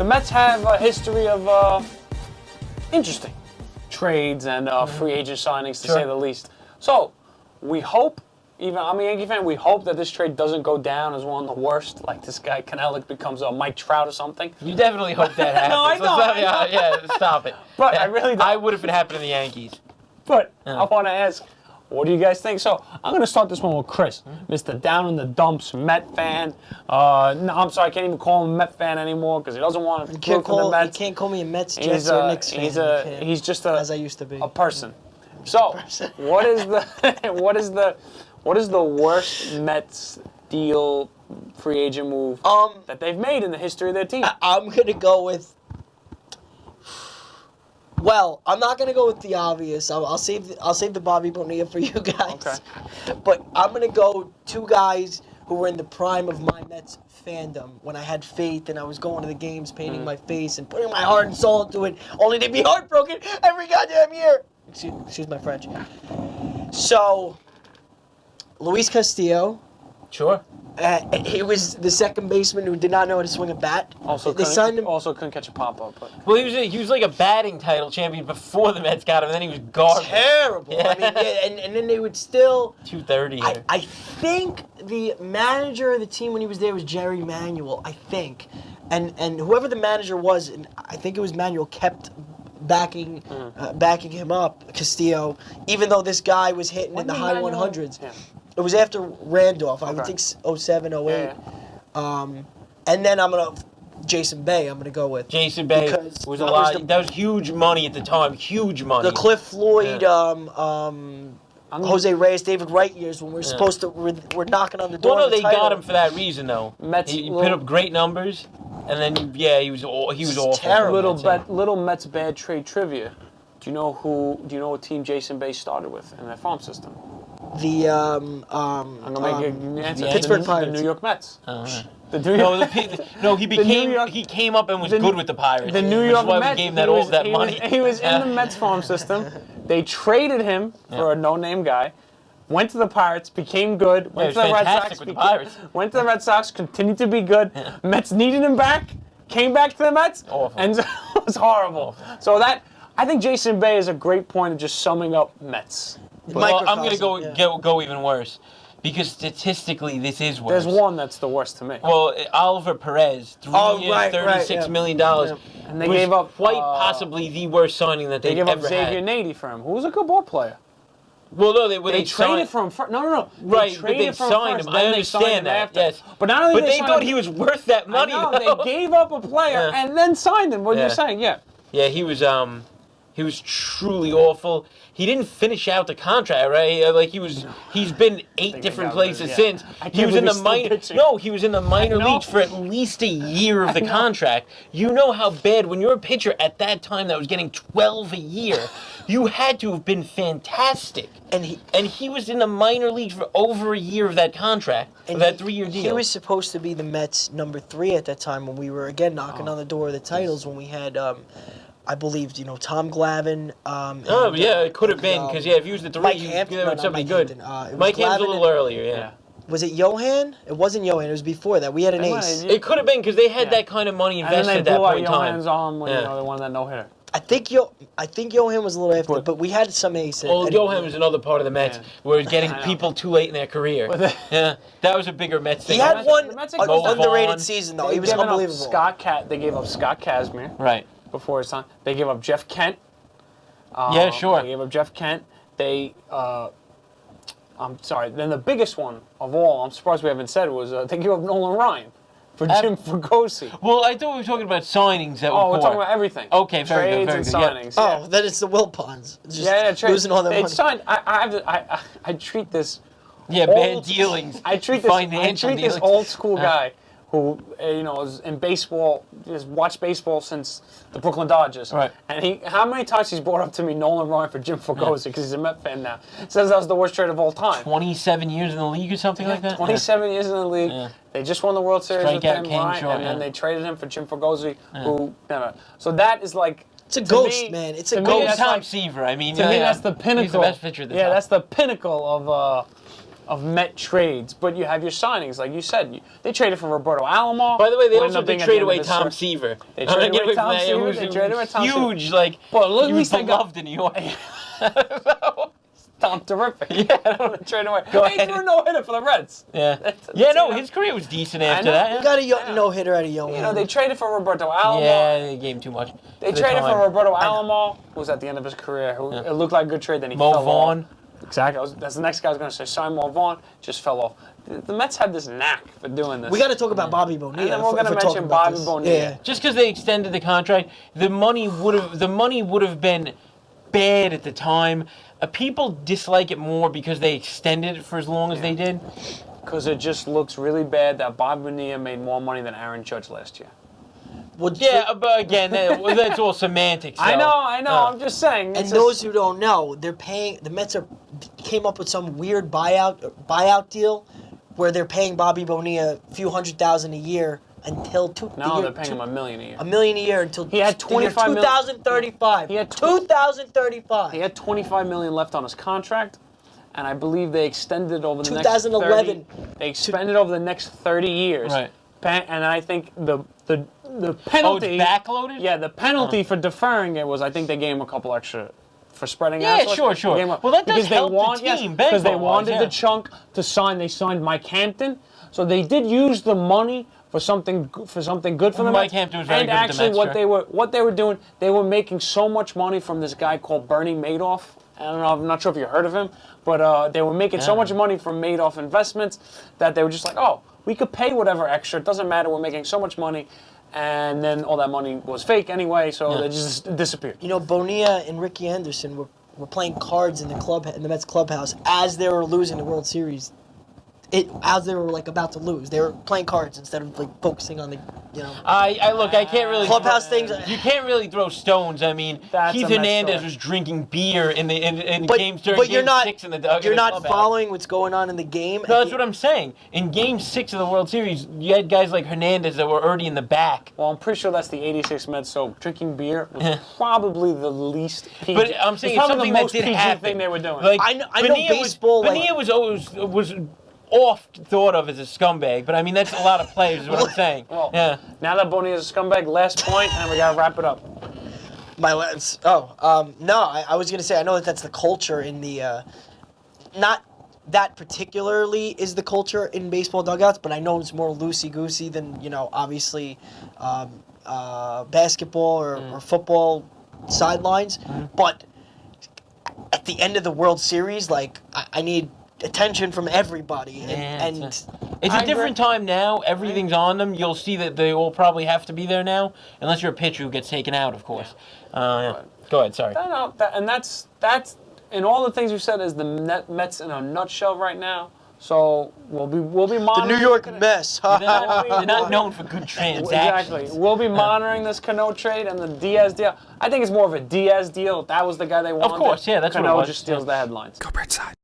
the Mets have a history of interesting trades and free agent signings, to say the least. So we hope. Even I'm a Yankee fan. We hope that this trade doesn't go down as one of the worst. Like this guy Kanelich becomes a Mike Trout or something. You definitely hope that happens. No, I know. Yeah, stop it. But I really don't. I would if it happened to the Yankees. But I want to ask, what do you guys think? So I'm going to start this one with Chris, Mr. Down in the Dumps Met fan. No, I'm sorry, I can't even call him a Met fan anymore because he doesn't want to root for the Mets. You can't call me a Mets, Jets, or Knicks fan. He's just as I used to be. A person. So what is the worst Mets deal, free agent move that they've made in the history of their team? I'm gonna go with. Well, I'm not gonna go with the obvious. I'll save the Bobby Bonilla for you guys. Okay. But I'm gonna go two guys who were in the prime of my Mets fandom when I had faith and I was going to the games, painting my face and putting my heart and soul into it, only to be heartbroken every goddamn year. Excuse my French. So, Luis Castillo. Sure. He was the second baseman who did not know how to swing a bat. Also, they signed him. Also couldn't catch a pop-up. But. Well, he was like a batting title champion before the Mets got him, and then he was garbage. Terrible. Yeah. I mean, yeah, and then they would still. 230 here. I think the manager of the team when he was there was Jerry Manuel. I think, and whoever the manager was, and I think it was Manuel, kept backing him up, Castillo, even though this guy was hitting in the high 100s. Yeah. It was after Randolph, I would think 07, 08. Yeah. And then Jason Bay, I'm going to go with. Jason Bay was a lot. That was huge money at the time. Huge money. The Cliff Floyd, Jose Reyes, David Wright years when we're supposed to, we're knocking on the door. Well, no, of the they title. got him for that reason, though. He put up great numbers, and then he was awful. Terrible. Little Mets bad trade trivia. Do you know what team Jason Bay started with in their farm system? The I'm gonna make an answer. Pittsburgh Pirates. The New York Mets. He came up and was good with the Pirates. The New York Mets. Mets. We gave him that money. He was in the Mets farm system. They traded him for a no-name guy. Went to the Pirates, became good. Went to the Red Sox. Went to the Red Sox, continued to be good. Mets needed him back. Came back to the Mets. Awful. And it was horrible. So I think Jason Bay is a great point of just summing up Mets. Well, I'm going to go even worse. Because statistically, this is worse. There's one that's the worst to me. Well, Oliver Perez, 3 years, $36 million. Yeah. And they gave up quite possibly the worst signing that they've ever had. They gave up Xavier Nady for him, who was a good ball player. Well, no, they traded for him first. No. Right, but they signed him. I understand that. Yes, but not only they thought he was worth that money. I know, they gave up a player and then signed him. What are you saying? Yeah. Yeah, he was truly awful. He didn't finish out the contract, right? He's been 8 different places since. He was in the minor. No, he was in the minor leagues for at least a year of the contract. You know how bad when you're a pitcher at that time that was getting 12 a year. You had to have been fantastic. And he was in the minor leagues for over a year of that contract, of that 3-year deal. He was supposed to be the Mets number 3 at that time when we were again knocking on the door of the titles when we had. I believe, Tom Glavine. It could have been, because, if he was the 3, Mike you Hampton, would something good. Mike Hampton's a little earlier, yeah. Was it Johan? It wasn't Johan. It was before that. We had an ace. It could have been, because they had that kind of money invested at that point in time. And then they blew out Johan's arm when they wanted that no-hitter. I think Johan was a little after, but we had some aces. Well, Johan was another part of the Mets, where it was getting people too late in their career. That was a bigger Mets thing. He had one underrated season, though. He was unbelievable. They gave up Scott Kazmir. Right. Before his time. They gave up Jeff Kent. Yeah, sure. They gave up Jeff Kent. I'm sorry. Then the biggest one of all, I'm surprised we haven't said it, was they gave up Nolan Ryan for Jim Fregosi. Well, I thought we were talking about signings that were we're talking about everything. Okay, very Trades good. and signings. Yeah. Oh, then it's the Wilpons. Trades. Losing all their money. Signed. I treat this. Bad dealings. I treat this old school guy who is in baseball, just watched baseball since the Brooklyn Dodgers. Right. And how many times he's brought up to me Nolan Ryan for Jim Fregosi because he's a Met fan now. Says that was the worst trade of all time. 27 years in the league or something like that? 27 years in the league. Yeah. They just won the World Series with him, Ryan, and then they traded him for Jim Fregosi, who never. So that is like. It's a ghost, man. It's a ghost. Tom Seaver. I mean, to me, that's the pinnacle. He's the best pitcher of the time. That's the pinnacle of Met trades, but you have your signings, like you said. They traded for Roberto Alomar. By the way, they who also ended up being did at trade the end away of this Tom stretch. Seaver. They traded away Tom Seaver. They traded away Tom Seaver. Huge, like, Well, at he least was they got beloved in New York. Tom terrific. Yeah. Trade away. Go He ahead. threw a no-hitter for the Reds. Yeah. Yeah, no, his career was decent after know. that. We Yeah. got a no-hitter out of Young. You know, they traded for Roberto Alomar. Yeah, they gave him too much. They the traded time. for Roberto Alomar, who was at the end of his career. Who It looked like a good trade, then he Mo fell Vaughn. off. Exactly. That's the next guy I was going to say. Sign Mo Vaughn, just fell off. The Mets have this knack for doing this. We got to talk about Bobby Bonilla. And then we're if going to talking mention about Bobby this. Bonilla. Yeah. Just because they extended the contract, the money would have been bad at the time. People dislike it more because they extended it for as long as they did. Because it just looks really bad that Bobby Bonilla made more money than Aaron Judge last year. Well, Yeah, but again, that's all semantics. I so. know. I'm just saying. And those who don't know, they're paying. The Mets came up with some weird buyout deal, where they're paying Bobby Bonilla a few $100,000 a year until they're paying him $1 million a year. $1 million a year until He had 25 million. 2035. He had 2035. He had $25 million left on his contract, and I believe they extended it over the next 2011. 30. They expanded over the next 30 years. Right. And I think the Oh, penalty. it's backloaded? Yeah, the penalty for deferring it was, I think they gave him a couple extra for spreading Yeah, out. So sure. they gave him Well, that does because they help the want, team, because they baseball-wise, wanted yeah. the chunk to sign. They signed Mike Hampton, so they did use the money for something good for the Mike Mets. Hampton was very and good at the actually, Mets, what they were doing, they were making so much money from this guy called Bernie Madoff. I don't know. I'm not sure if you heard of him, but they were making so much money from Madoff investments that they were just like, oh, we could pay whatever extra. It doesn't matter. We're making so much money. And then all that money was fake anyway, so they just disappeared. You know, Bonilla and Ricky Henderson were playing cards in the Mets clubhouse as they were losing the World Series. As they were like about to lose, they were playing cards instead of like focusing on the, you know. I look. I can't really Clubhouse things. You can't really throw stones. I mean, That's Keith a Mets Hernandez story. was drinking beer in But games during but you're Game not 6 in the you're not clubhouse. following what's going on in the game. No, that's what I'm saying. In Game 6 of the World Series, you had guys like Hernandez that were already in the back. Well, I'm pretty sure that's the '86 Mets. So drinking beer was probably the least PG. But I'm saying it's it's probably something the that most did PG happen. thing they were doing. I know baseball, like- Bonilla was always oft thought of as a scumbag, but I mean that's a lot of players. Is what I'm saying. Well, Yeah. Now that Bonilla's a scumbag, last point, and we gotta wrap it up. My lens. No, I was gonna say I know that's the culture in the, not that particularly is the culture in baseball dugouts, but I know it's more loosey goosey than obviously, basketball or football sidelines. But at the end of the World Series, like I need attention from everybody, and It's I a different time now. Everything's on them. You'll see that they all probably have to be there now, unless you're a pitcher who gets taken out, of course. Yeah. Go ahead. Sorry. That's in all the things you said is the Mets in a nutshell right now. So we'll be the monitoring New York mess. They're not known for good transactions. Exactly. We'll be monitoring this Cano trade and the Diaz deal. I think it's more of a Diaz deal. If that was the guy they wanted. Of course, yeah, that's what it Cano was. just steals the headlines. Go Bridgeside.